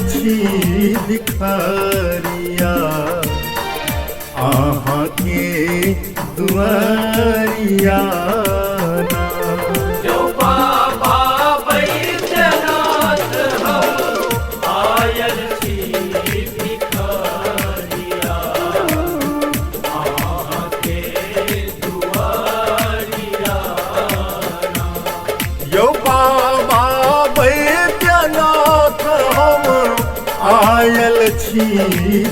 छी भिखारिया आहाँ के दुआरिया ना। जो बाबा बैद्यनाथ हम आयल छी भिखारिया आहाँ के दुआरिया ना। यो बाबा बैद्यनाथ हम आयल छी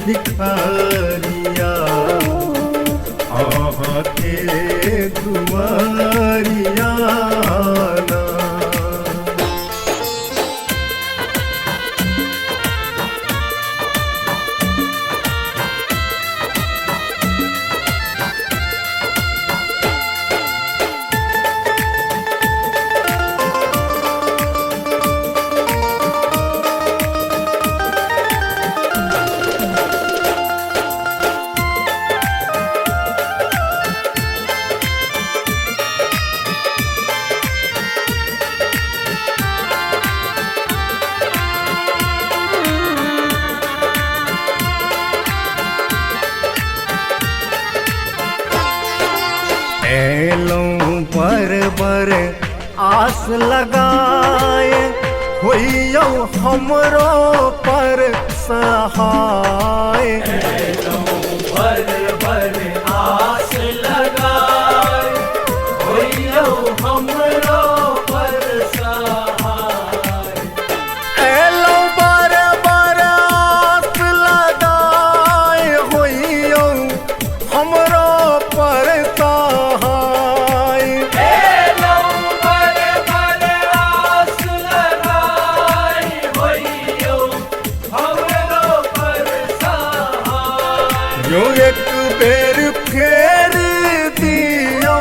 भिखारिया आहाँ के दुआरिया ना। एलों बर आस लगाए होइयो हमरो पर सहाय। भर आस लगाए होइयो हमरो पर सहाय। एलों बर आस लगाए होइयो हमरो पर सहाय। एलो बर आस लगाए होइयो हमरो पर सहाय। जो एक बेर फेर दियो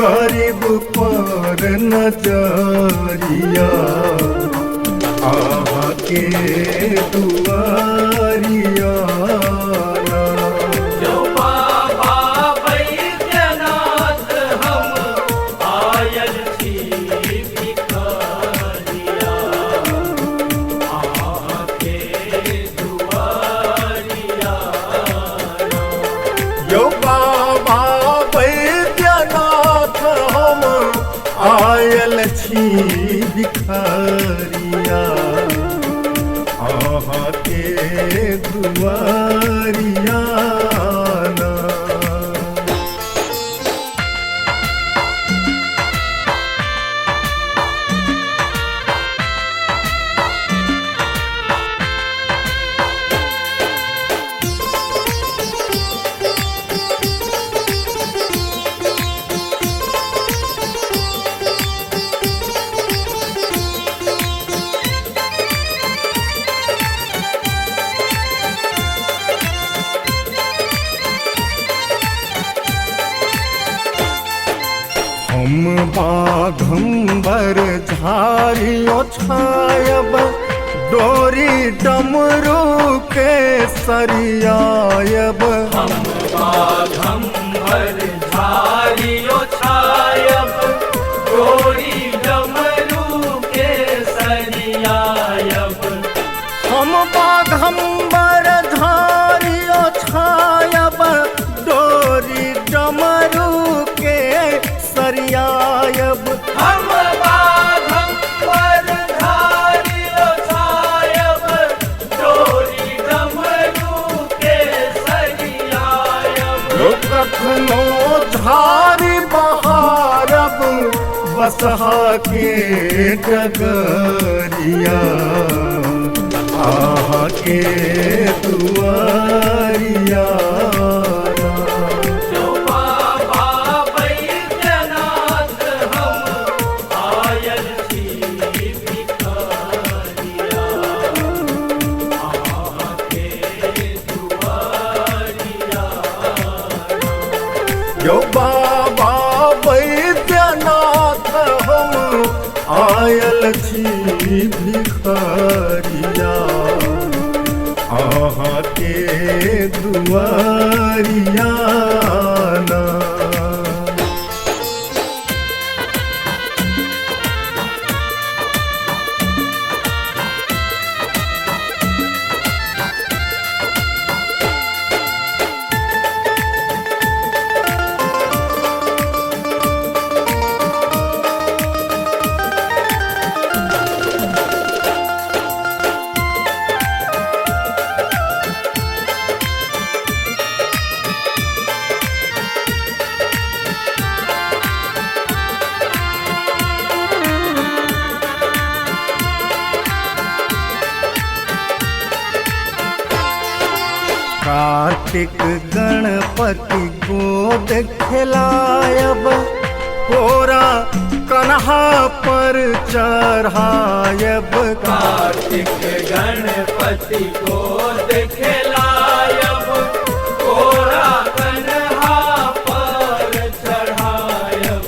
गरीब पर नजरिया आहाँ के दुआरिया ना। जो बाबा बैद्यनाथ हम आयल छी भिखारिया आहाँ के दुआरिया ना। यो बाबा बैद्यनाथ हम आयल छी भिखारिया आहाँ के दुआरिया ना। हम बाघंबर झारियो छायब डोरी डमरू के सरियायब। हम बाघंबर झारियो छायब डोरी डमरू के सरियायब। हम बाघंबर झारियो छायब डोरी डमरू के सरियायब। हम बाघंबर झारियो छायब डोरी डमरू के सरियायब। कखनो झारी बहारब बसहा के डगरिया आहाँ के दुआरिया ना। जो बाबा बैद्यनाथ हम आयल छी भिखारिया आहाँ के दुआरिया ना। यो बाबा बैद्यनाथ हम आयल छी भिखारिया आहाँ के दुआरिया ना। कार्तिक गणपति गोद खिलायब कोरा कन्हा पर चढ़ायब कार्तिक गणपति को दिखलायब कोरा कन्हा पर चढ़ायब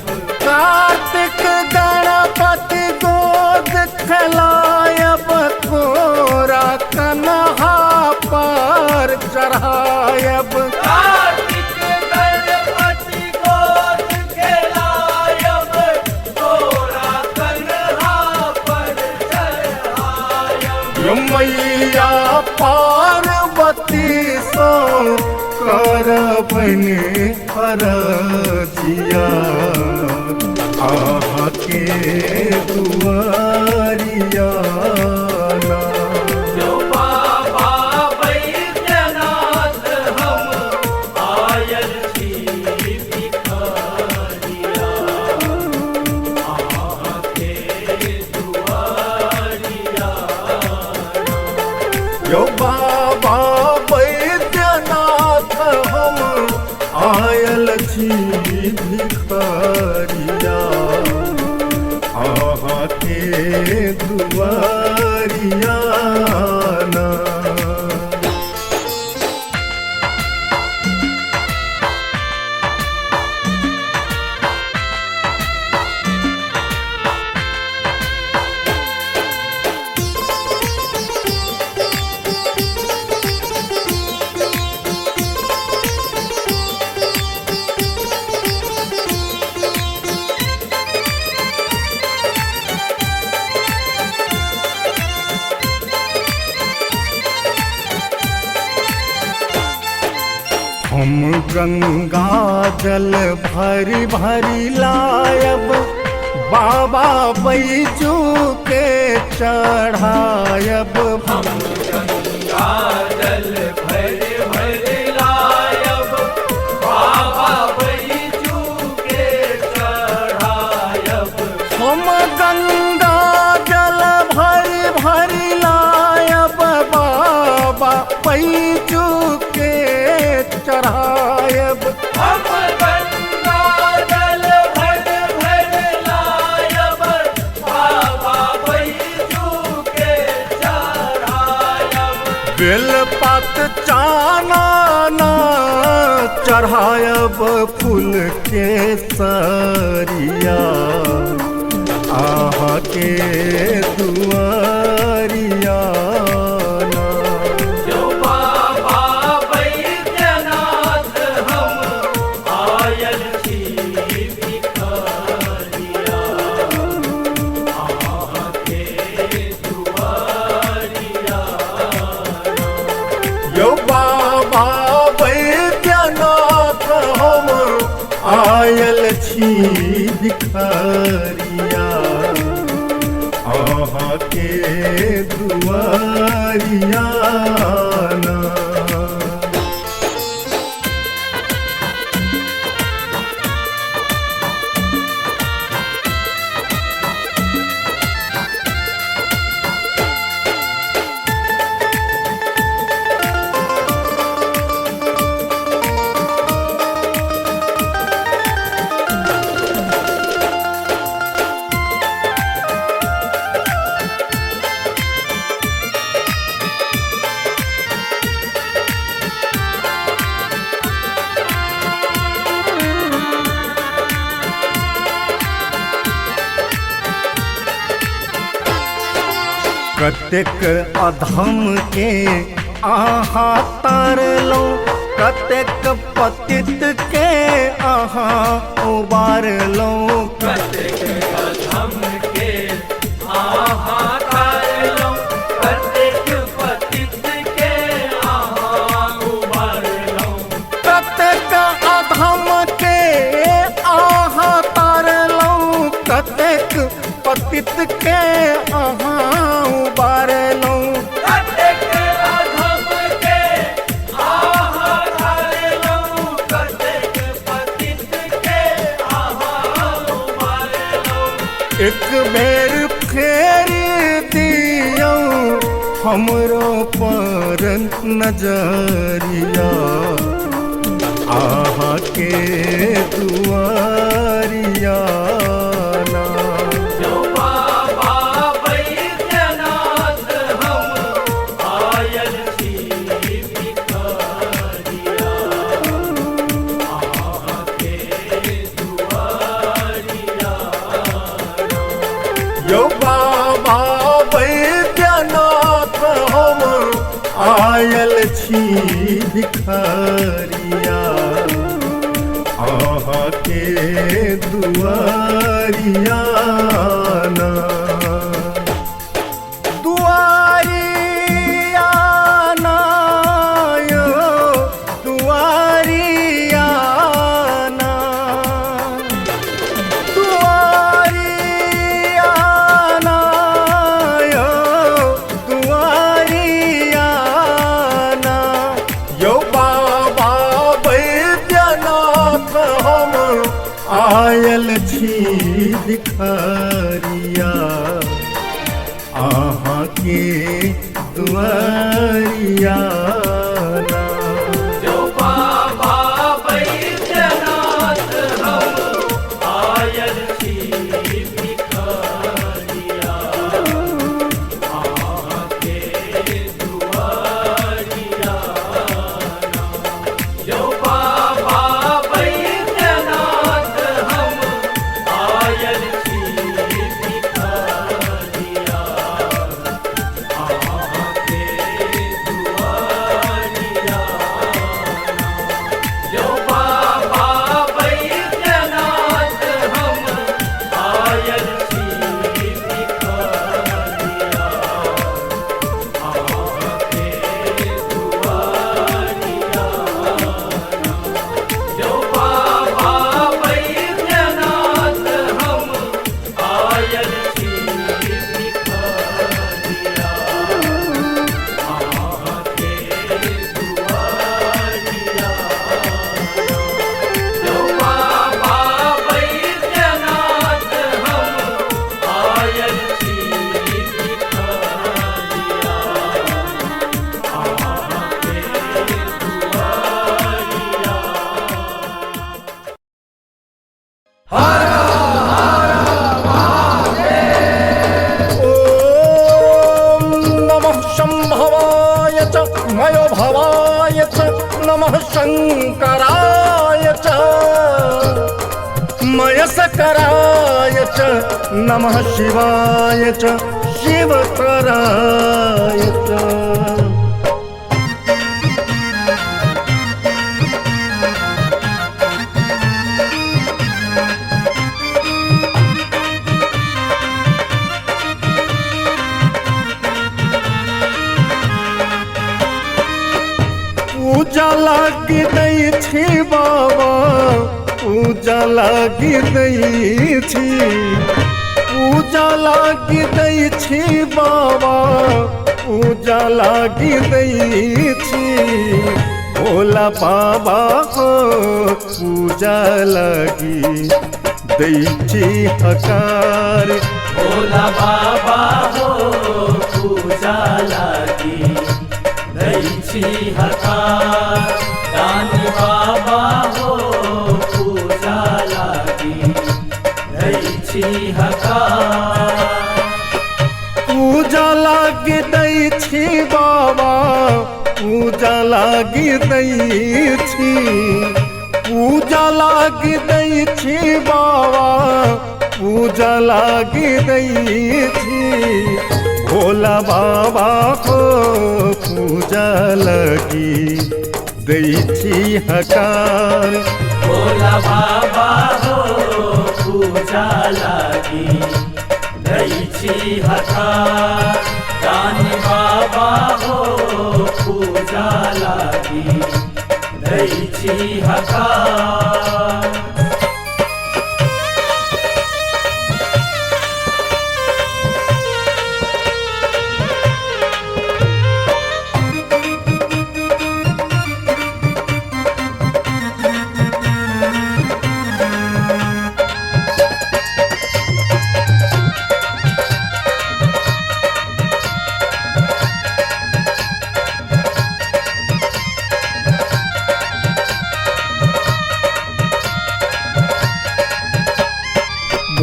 कार्तिक गणपति गोद खिलायब कोरा कन्हा पर चढ़ायब कार्तिक गणपति को दिखलायब कोरा कन्हा पर चढ़ायब मैया पार्वती सो करबनि अरजिया आहा के दुआरिया ना। जो बाबा बैद्यनाथ हम आयल छी भिखारिया आके दुआरिया यो बाबा बैद्यनाथ हम आयल छी भिखारिया आहा के दुआरिया ना। हम गंगा जल भरी भरी लायब बाबा बैजू के चढ़ायब हम गंगा जल भर भर लायब बाबा बैजू के चढ़ायब हम गंगा जल भरी भरी लायब बाबा बैजू के चढ़ायब हम गंगा जल भर भर लायब बाबा बैजू के चढ़ायब बेलपत चाना चढ़ायब फूल के सरिया आहा के दुआरिया ना। जो बाबा बैद्यनाथ हम आयल छी भिखारिया आके दुआरिया यो बाबा बैद्यनाथ हम आयल छी भिखारिया आहा के दुआरिया ना। कतेक अधम के आहा तारलो कतेक पतित के आहा उबारलो कतेक अधम के आहा तारलो कतेक पतित के आहा उबारलो कतेक अधम के आहा तारलो कतेक पतित के आहा उबारलो कतेक अधम के आहा तारलो कतेक पतित के आहा उबारलो एक बेर फेर दियो हमरो पर नजरिया आहा के दुआरिया ना। जो बाबा बैद्यनाथ हम आयल छी भिखारिया आके दुआरिया यो बाबा बैद्यनाथ हम आयल छी भिखारिया आहा के दुआरिया ना। दुआरिया ना यो दुआरिया ना। दुआरिया ना यो दुआरिया ना। यो बाबा बैद्यनाथ हम आयल छी भिखारिया आहा के दुआरिया ना। जो बाबा बैद्यनाथ हम आयल छी भिखारिया आके दुआरिया जो बाबा बैद्यनाथ हम आयल छी भिखारिया आके दुआरिया जो बाबा बैद्यनाथ हम आयल छी भिखारिया आके दुआरिया जो बाबा बैद्यनाथ हम आयल छी भिखारिया आके दुआरिया जो बाबा बैद्यनाथ हम आयल छी भिखारिया आके ॐ नमः शम्भवाय च मयोभवाय च नमः शङ्कराय च मयसकराय च नमः शिवाय च शिवतराय च। पूजा लागी दै छी बाबा पूजा लागी दै छी। पूजा लागी दै छी बाबा पूजा लागी दै छी। भोला बाबा हो पूजा लागी दै छी हकार। भोला बाबा हो पूजा लागी दै छी हकार। दानी बाबा हो पूजा लागी दै छी हकार। पूजा लागी दै छी बाबा पूजा लागी दै छी। पूजा लागी दै छी बाबा पूजा लागी दै छी। भोला बाबा हो पूजा लागी दै छी हकार। भोला बाबा हो पूजा लागी दै छी हकार। दानी बाबा हो पूजा लागी दै छी हकार।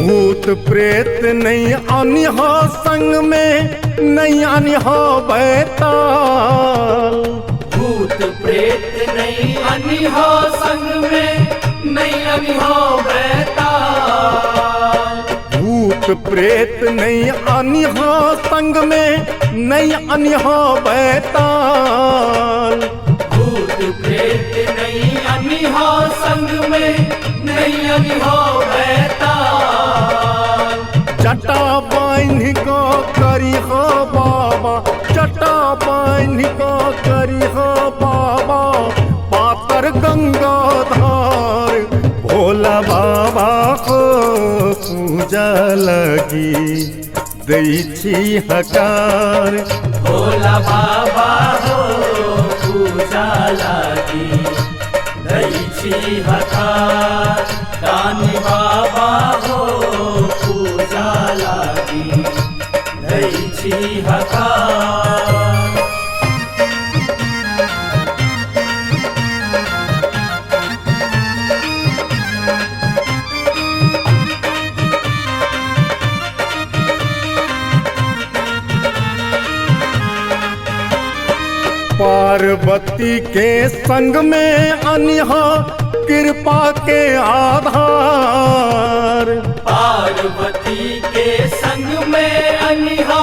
भूत प्रेत नहीं अनिहा संग में, नहीं अनिहा बैताल। भूत प्रेत नहीं अनिहा संग में, नहीं अनिहा बैताल। भूत प्रेत नहीं अनिहा संग में, नहीं अनिहा बैताल। भूत प्रेत नहीं अनिहा संग में, नहीं अनिहा बैताल। जटा बांध को करी हो बाबा, जटा बांध को करी हो बाबा, पातर गंगाधार। भोला बाबा को पूजा लगी दै छी हकार। भोला बाबा हो पूजा लागी दै छी हकार। दानी बाबा हो पूजा लागी दै छी हकार। पार्वती के संग में अनिहा कृपा के आधार। पार्वती के संग में अनिहा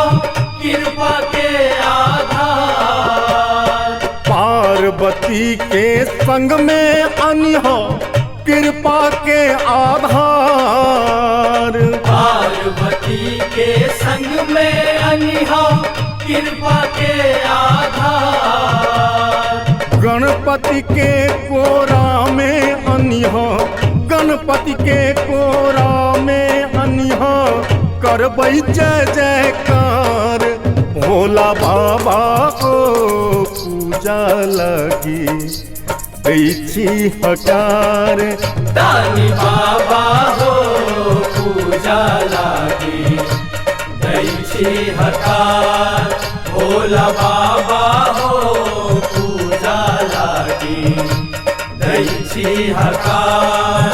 कृपा के आधार। पार्वती के संग में अनिहा कृपा के आधार। पार्वती के संग में अनिहा कृपा के आधार। गणपति के कोरा में अनिहा, गणपति के कोरा में अनिहा करबै जय जयकार। भोला बाबा को पूजा लगी दै छी हकार। दानी बाबा हो पूजा लागी दै छी हकार। भोला बाबा हो पूजा लागी दै छी हकार।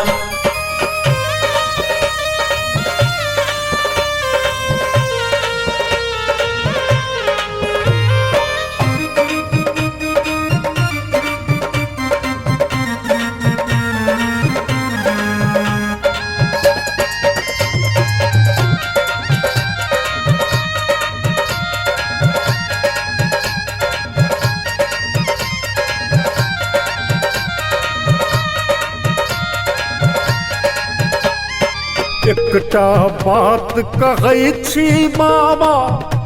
एकटा बात कहै छी बाबा,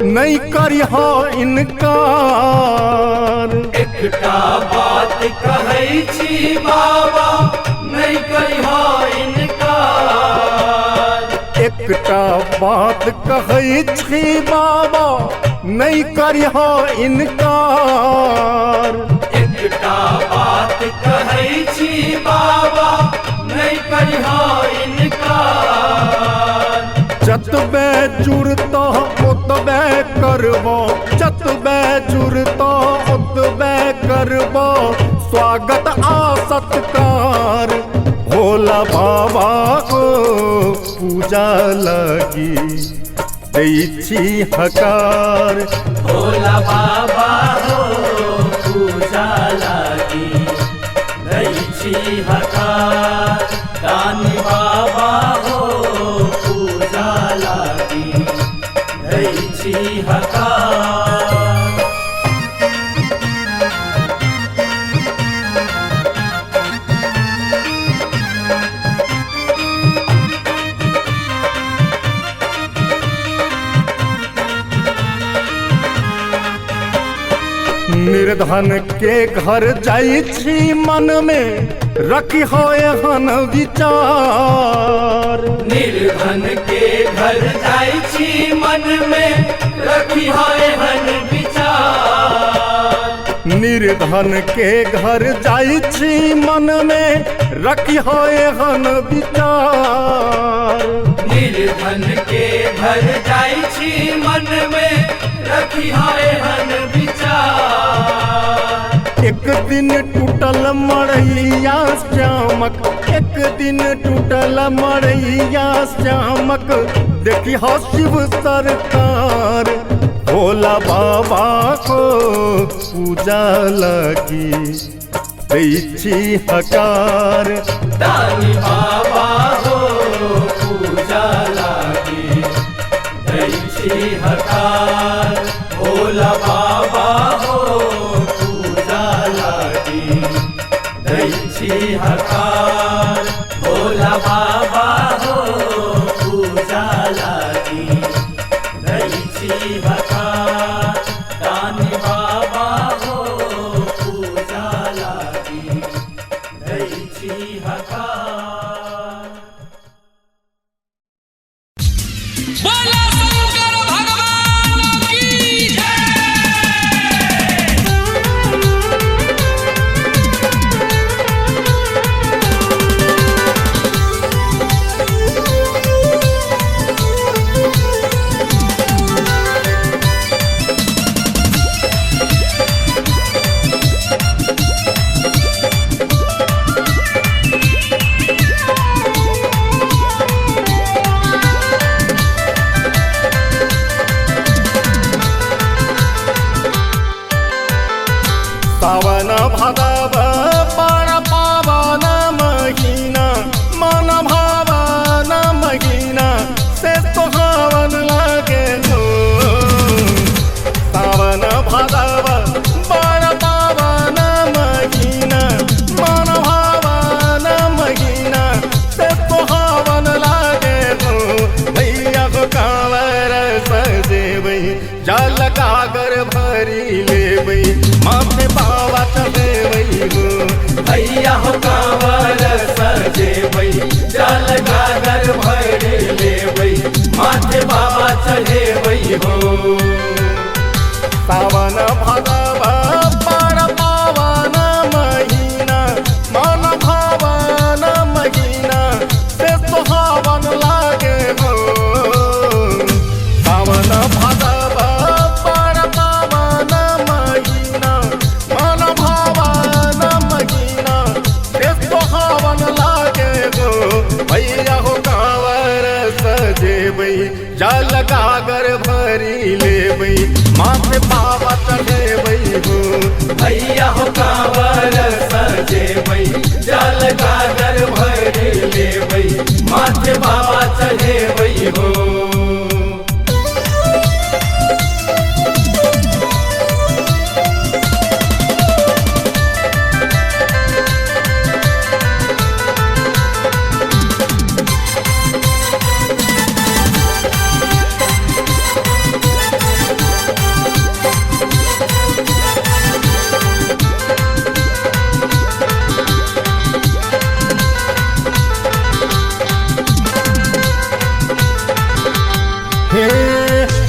नहीं करिहा इनकार। एकटा बात कहै छी बाबा, नहीं करिहा इनकार। एकटा बात कहै छी बाबा, नहीं करिहा इनकार। एकटा बात कहै छी बाबा, नहीं करिहा इनकार। जतबे जुड़ता ओतबे करबो, जतबे जुड़ता ओतबे करबो, स्वागत आ सत्कार। भोला बाबा को पूजा लगी दै छी हकार। भोला बाबा हो पूजा लागी दै छी हकार। दानी बाबा हो पूजा लागी दै छी हकार। निर्धन के घर जाइ छी मन में, रखी हो एहन विचार। निर्धन के घर जाइ छी मन में, रखी हो एहन विचार। निर्धन के घर जाइ छी मन में, रखी हो एहन विचार। निर्धन के घर जाइ छी मन में, रखी हो एहन विचार। एक दिन टूटल मड़ैया श्यामक, एक दिन टूटल मड़ैया श्यामक, देखी हो शिव सरकार भोला बाबा को पूजा लगी दैछी हकार। दानी बाबा हो पूजा लागी दैछी हकार, भोला बाबा हो पूजा लागी दैछी हकार, भोला बाबा हो पूजा लागी दैछी हकार, दानी बाबा हो पूजा लागी दैछी हकार। बोला शंकर भगवान की जय। सावन भादव बड़ पावन महीना, मन भावन महीना से सुहावन लागे हो। सावन भादव बड़ पावन महीना, मन भावन महीना से सुहावन लागे हो। भैया को कांवर सजेबै, जल गागर भरी लेबै, माथे बाबा चढ़ेबै हो। भैया हो कांवर सजेबै, जल गागर भर लेबै, माथे बाबा चढ़ेबै हो। सावन भादव बड़ पावन महीना, मन भावन महीना से सुहावन लागे हो। सावन भादव बड़ पावन महीना, मन भावन महीना से सुहावन लागे हो। भैया हो कांवर सजेबै, जल गागर भरी लेबै, माथे बाबा चढ़ेबै हो। भैया हो कांवर सजेबै, जल गागर भर लेबै, माथे बाबा चढ़ेबै हो।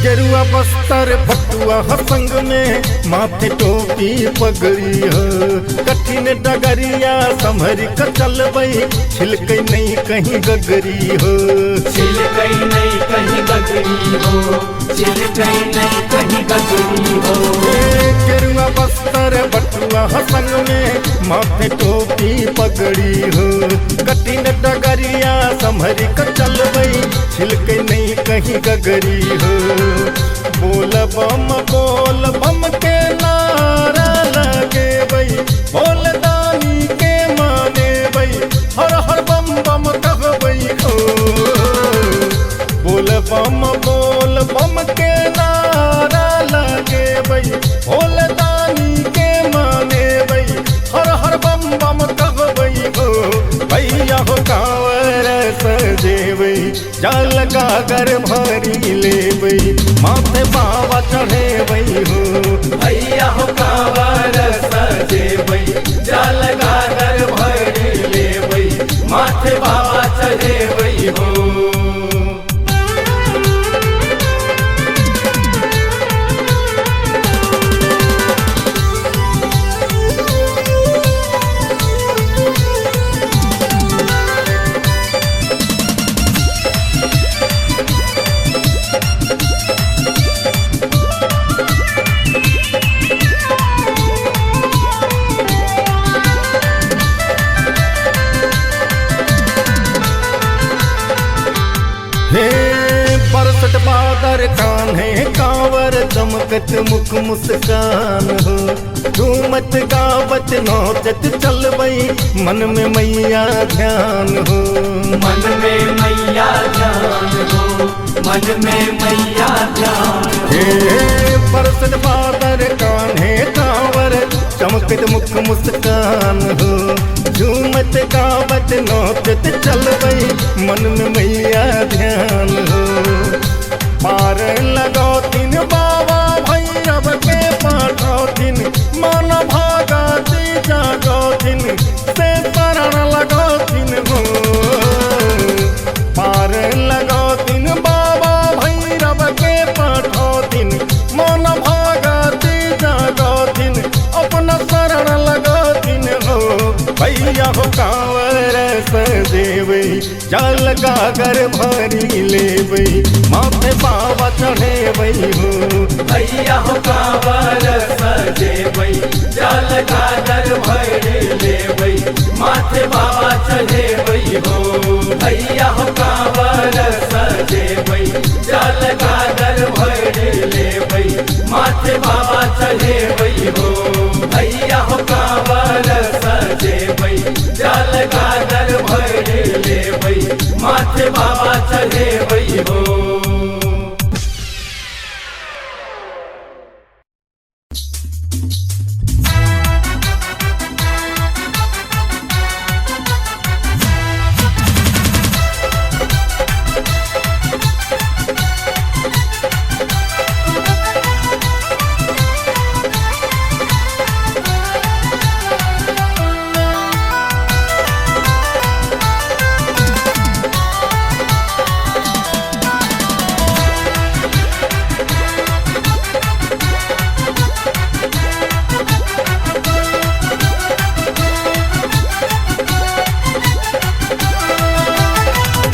गेरुआ बस्तर भटुआ संग में, माथे टोपी पगड़ी हो। कठिन डगरिया संभरी क चलबै, छिलकै नहीं कहीं गगरी हो। छिलकै नहीं कहीं गगरी हो, छिलकै नहीं कहीं गगरी हो। गेरुआ बस्तर भटुआ संग में, माथे टोपी पगड़ी हो। कठिन डगरिया संभरी क चलबै, छिलकै नहीं कहीं गगरी हो। बोल बम के नारा लगेबै, बोल दानी के मानेबै, हर हर बम बम कहबै हो। बोल बम के नारा लगेबै, बोल दानी के मानेबै, हर हर बम बम कहबै हो। भैया हो कांवर सजेबै, जल गागर भरी लेबै, माथे बाबा चढ़ेबै हो। भैया हो कांवर सजेबै, जल गागर भर लेबै, माथे बाबा चढ़ेबै हो। पातर कान्हे कांवर चमकत मुख मुस्कान हो झूमत गावत नौचत चलबई मन में मैया ध्यान हो मन में मैया ध्यान हो मन में मैया ध्यान हे परसत पातर कान्हे कांवर चमकत मुख मुस्कान हो झूमत गावत नौचत चलबई मन में मैया ध्यान हो पार लगौथिन बाबा भैरव के पाठौथिन मन भागती जागौथिन से शरण लगौथिन हो पार लगौथिन बाबा भैरव के पाठौथिन मन भागती जागौथिन अपना शरण लगौथिन हो भैया हो कांवर सजेबै जल गागर भरी लेबै माथे बाबा चढ़ेबै हो भैया हो कांवर सजेबै जल गागर भरि लेबै माथे बाबा चढ़ेबै हो भैया हो कांवर सजेबै जल गागर भरि लेबै माथे बाबा चढ़ेबै हो भैया हो कांवर सजेबै जल गागर भरि लेबै माथे बाबा चढ़ेबै हो।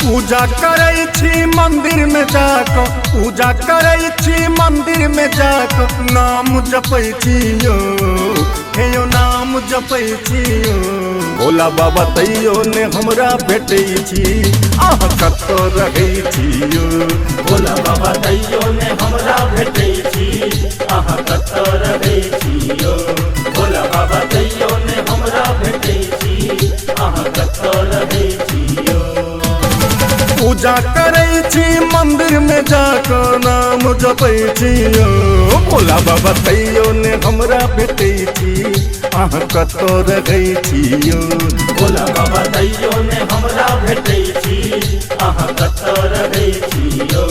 पूजा करै छी मंदिर में जाक पूजा करै छी मंदिर में जाक नाम जपै छियो हे यो नाम जपै छियो भोला बाबा तैयो ने हमरा भेटै छी अहाँ कतऽ रहै छियो भोला बाबा तैयो ने हमरा भेटै छी अहाँ कतऽ रहै छियो भोला बाबा तैयो ने हमरा भेटै छी अहाँ कतऽ रहै छियो। पूजा करै छी मंदिर में जाक नाम जपै छियो भोला बाबा तैयो ने हमरा भेटै छी अहाँ कतऽ रहै छियो भोला बाबा तैयो ने हमरा भेटै छी अहाँ कतऽ रहै छियो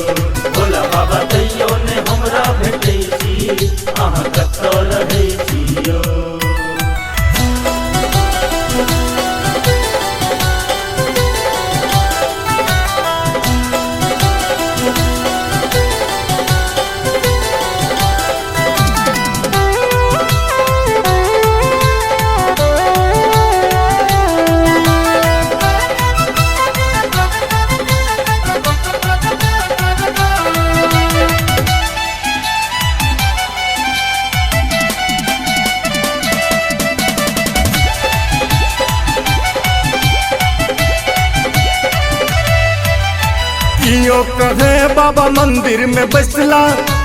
भोला बाबा तैयो ने हमरा भेटै छी अहाँ कतऽ रहै छियो। कियो कहे बाबा मंदिर में बैसला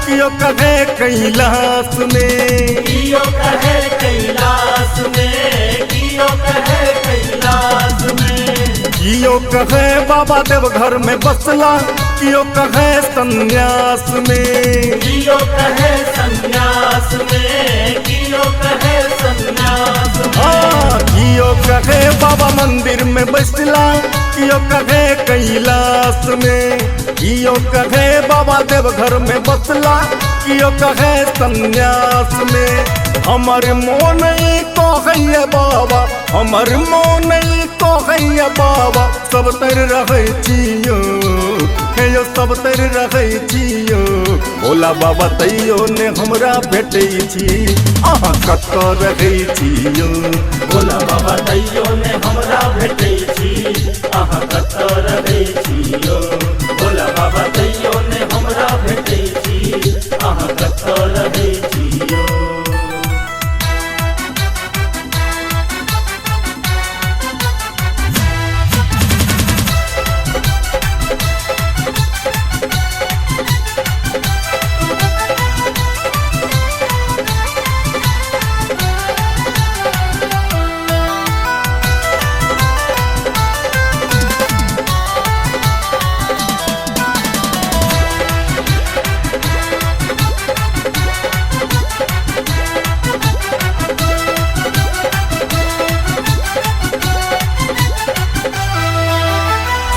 कियो कहे कैलाश में कियो कहे कैलाश में कियो कहे कैलाश में कियो कहे बाबा देवघर में बसला कियो कहे संन्यास में कियो कहे संन्यास में कियो कहे संन्यास में कियो कहे बाबा मंदिर में बैसला कियो कहे कैलाश में कियो कहे बाबा देवघर में बसला कियो कहे संन्यास में हमर मोन कहैया बाबा हमर मोन कहैया बाबा सब तर रहै छियो हे यो सब तर रहै छियो भोला बाबा तैयो ने हमरा भेटै छी अहाँ कतऽ रहै छियो भोला बाबा तैयो ने हमरा भेटै छी अहाँ कतऽ रहै छियो भोला बाबा तैयो ने हमरा भेटै छी अहाँ कतऽ रहै छियो।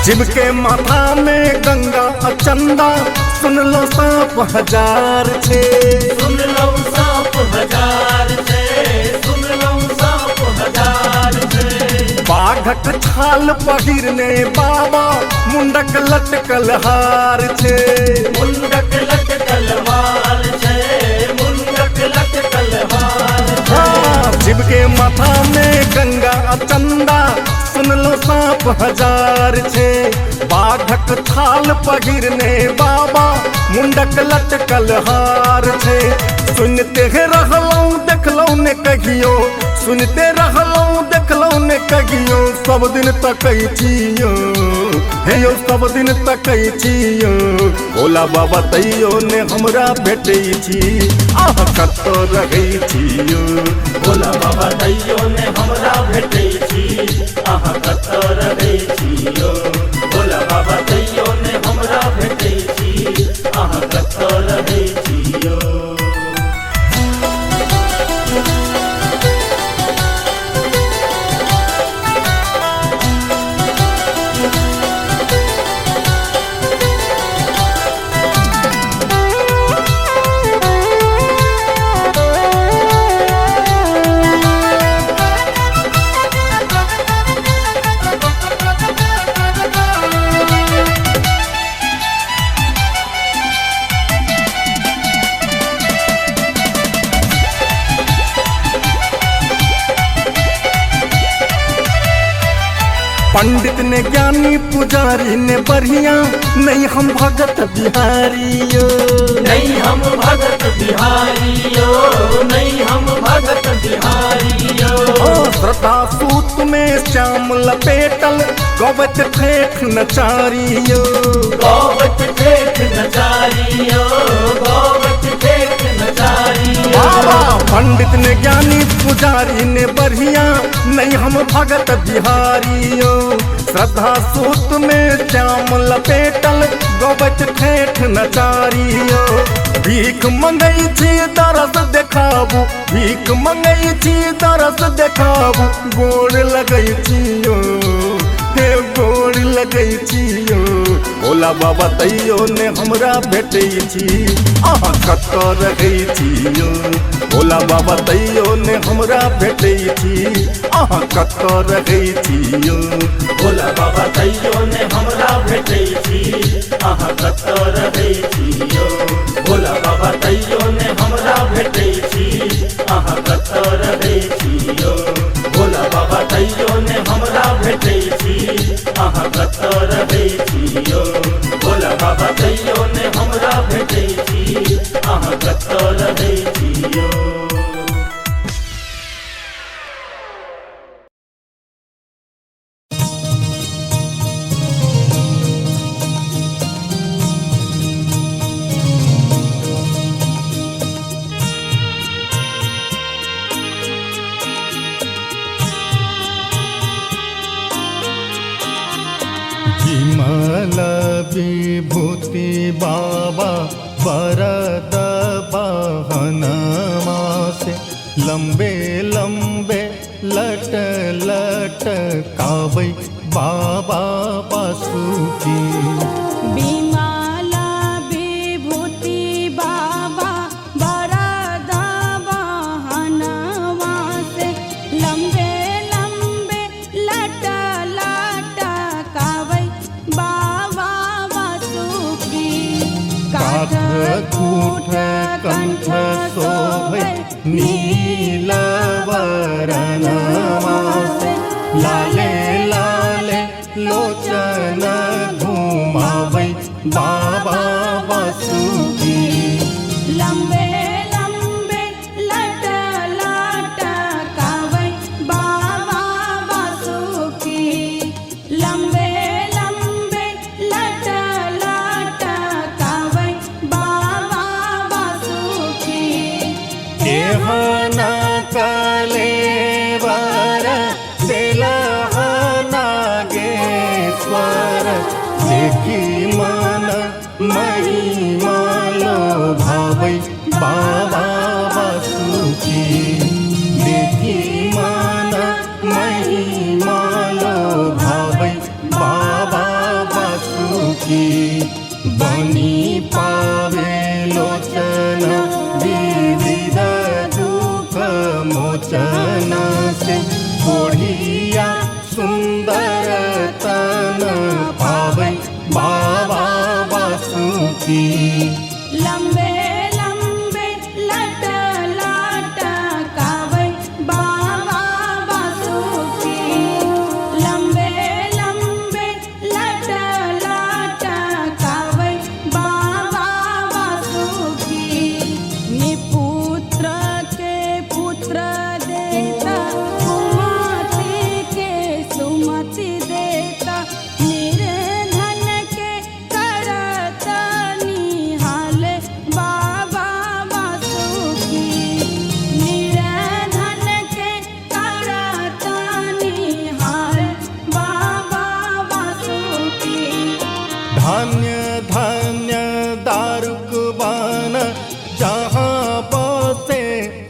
शिव के माथा में गंगा चंदा सुन लो सांप हजार छे, सुन लो सांप हजार छे, सुन लो सांप हजार छे। बाघक छाल पहिरने बाबा मुंडक लटकल हार छे, मुंडक लटकल हार छे, मुंडक लटकल हार छे। हाँ, शिव के माथा में गंगा चंदा सुन लो सांप हजार छे। बाघक थाल पहिरने बाबा मुंडक लटकल हार छे। सुनते रहलौ देखलौ ने कहियो, सुनते रहलौ देखलौ ने कहियो, सब दिन तकै छियो हे यौ, सब दिन तकै छियो। भोला बाबा तैयो ने हमरा भेटै छी, आह कतौ रहै छियो। भोला बाबा तैयो ने हमरा भेटै छी, आह कतौ रहै छियो। भोला बाबा तैयो ने हमरा भेटै छी, आह कतौ रहै छियो। पंडित ने ज्ञानी पुजारी ने बढ़िया, नहीं हम भगत बिहारियो, नहीं हम भगत बिहारियो, नहीं हम भगत बिहारियो। श्रद्धा सूत में श्याम लपेटल गौवत ठेठ नचारियो, गौवत ठेठ नचारियो, गौवत ठेठ नचारियो। बाबा पंडित ने ज्ञानी पुजारी ने बढ़िया, नहीं हम भगत बिहारियो। श्रद्धा सूत में श्याम लपेटल गौवत ठेठ नचारियो। भीख मंगई छी दरस देखाबू, भीख मंगई छी दरस देखाबू, गोड़ लगई छियो हे गोड़ लगई छियो। भोला बाबा तैयो ने हमरा भेटै छी, आह कतौ रहै छियो। भोला बाबा तैयो ने हमरा भेटै छी, आह कतौ रहै छियो। भोला बाबा तैयो ने हमरा भेटै छी, आह कतौ रहै छियो। भोला बाबा तैयो ने हमरा भेटै छी, आह कतौ रहै छियो। भोला बाबा तैयो ने हमरा भेटै छी, आह कतौ रहै छियो। भोला बाबा तैयो ने हमरा भेटै छी, आह कतौ रहै छियो। विमल विभूति बाबा वरद वाहनमा से, लंबे लंबे लट लट कावै बाबा बासुकी। बिमला विभूति बाबा वरद वाहनमा से, लंबे लंबे लट लट कावै बाबा वासुकी। काठ कूठ कंठ शोभै नील वरनमा से, लाले लाले लोचन घुमावै बाबा वासुकी। लंबे लंबे लट लट कावै बाबा वासुकी। लंबे लंबे लट लट कावै बाबा वासुकी। केहना कलेवर दिलह नागेश्वर, देखी मन महिमा लोभावै बाबा वासुकी। देखी मन महिमा लोभावै बाबा वासुकी। लंबे लंबे लट लटकावै बाबा वासुकी। लंबे लंबे लट लटकावै बाबा वासुकी। निपुत्र के पुत्र देता, सुमति के सुमति देता, निर्धन के करत निहाल बाबा वासुकी। निर्धन के करत निहाल बाबा वासुकी। धान्य धान्य दारुक बान जहाँ बसे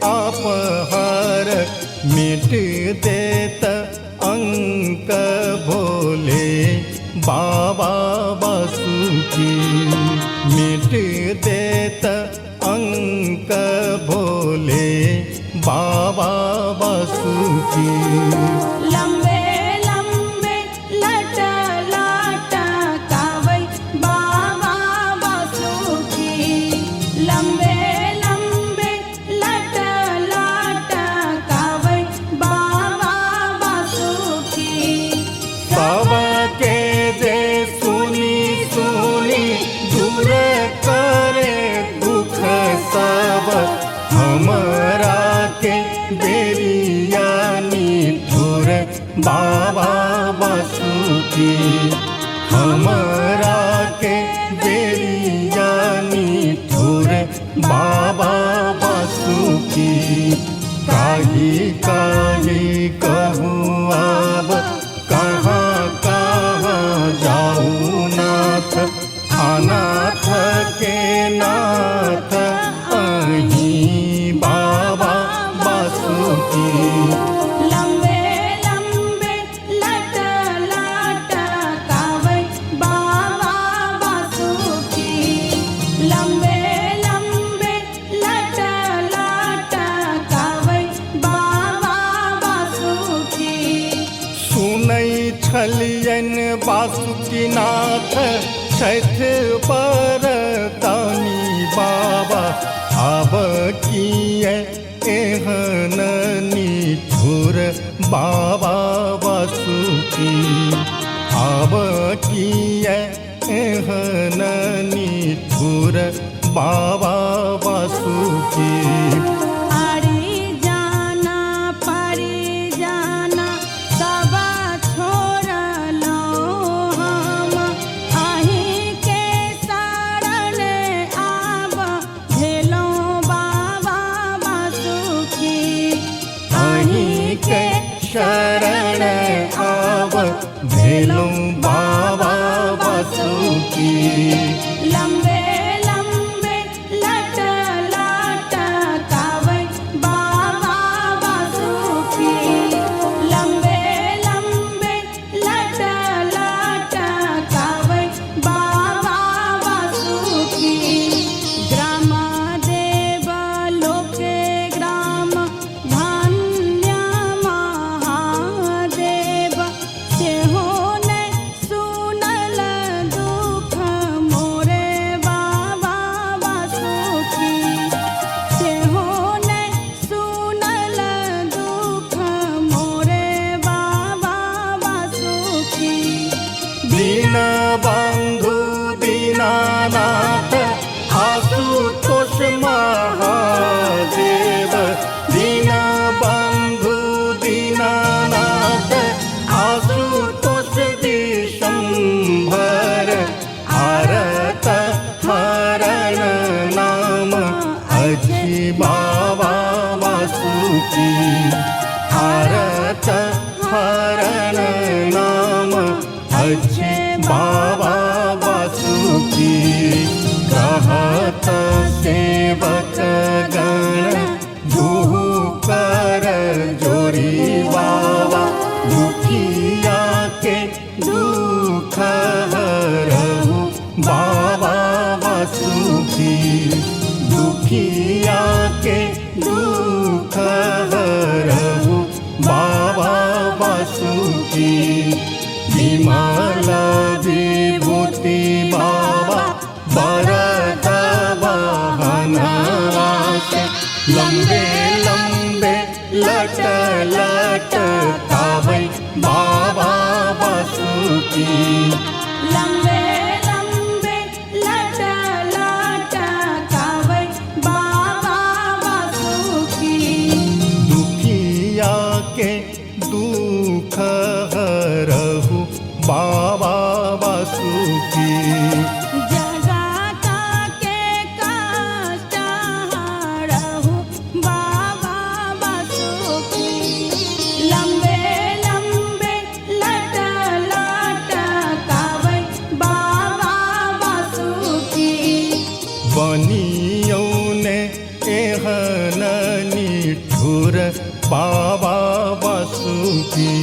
आप हर, मिट देत अंक भोले बाबा वासुकी। मिट देत अंक भोले बाबा वासुकी। लंबे लंबे लट लटकावै बाबा वासुकी। लंबे लंबे लट लटकावै बाबा वासुकी। सबके जे सुनी सुनी दूर करे दुख सब, हमरा के बेरियानी ठुर बाबा वासुकी। हमरा के बेरियानी ठुर बाबा वासुकी। काही काही कहूँ अब कहाँ कहाँ जाऊँ नाथ, अनाथ के नाथ अहीं बाबा वासुकी। लंबे लंबे लट लटकावै बाबा वासुकी। लंबे लंबे लट लटकावै बाबा वासुकी। सुनै छलियन वासुकीनाथ छठ पर दानी बाबा, अब किए एहन निठुर बाबा वासुकी। अब किए एहन निठुर बाबा वासुकी। आड़ी जाना पड़ी जाना सब छोड़लो हम, अहीं के शरण आब भेलो बाबा वासुकी। अहीं के शरण आब भेलूं बाबा वासुकी। लंबे लंबे लट लटकावै बाबा वासुकी। लंबे लंबे लट लटकावै बाबा वासुकी। ग्राम देव लोके ग्राम धन्य महादेव, सेहो ने सुनल दुख मोरे बाबा वासुकी। सेहो ने सुनल दुख मोरे बाबा वासुकी। दीन बंधु दीनानाथ आशुतोष महादेव। दीन बंधु दीनानाथ आशुतोष दिशंभर, आरत हरण नाम अजी बाबा वासुकी। आरत हरण नाम अजी बाबा वासुकी। कहत सेवक गण दुहु कर जोरी बाबा, दुखिया के दुख हरहु बाबा वासुकी। दुखिया के दुख हरहु बाबा वासुकी। विमल विभूति बाबा बरद वाहनवा से लंबे लंबे लट लटकावै बाबा वासुकी। लंबे लंबे लट लटकावै बाबा वासुकी। दुखिया के दुख हरहु बाबा वासुकी। जगता के कष्ट हरहु बाबा वासुकी। लंबे लंबे लट लटकावै बाबा वासुकी। बनियौ ने एहन निठुर बाबा वासुकी।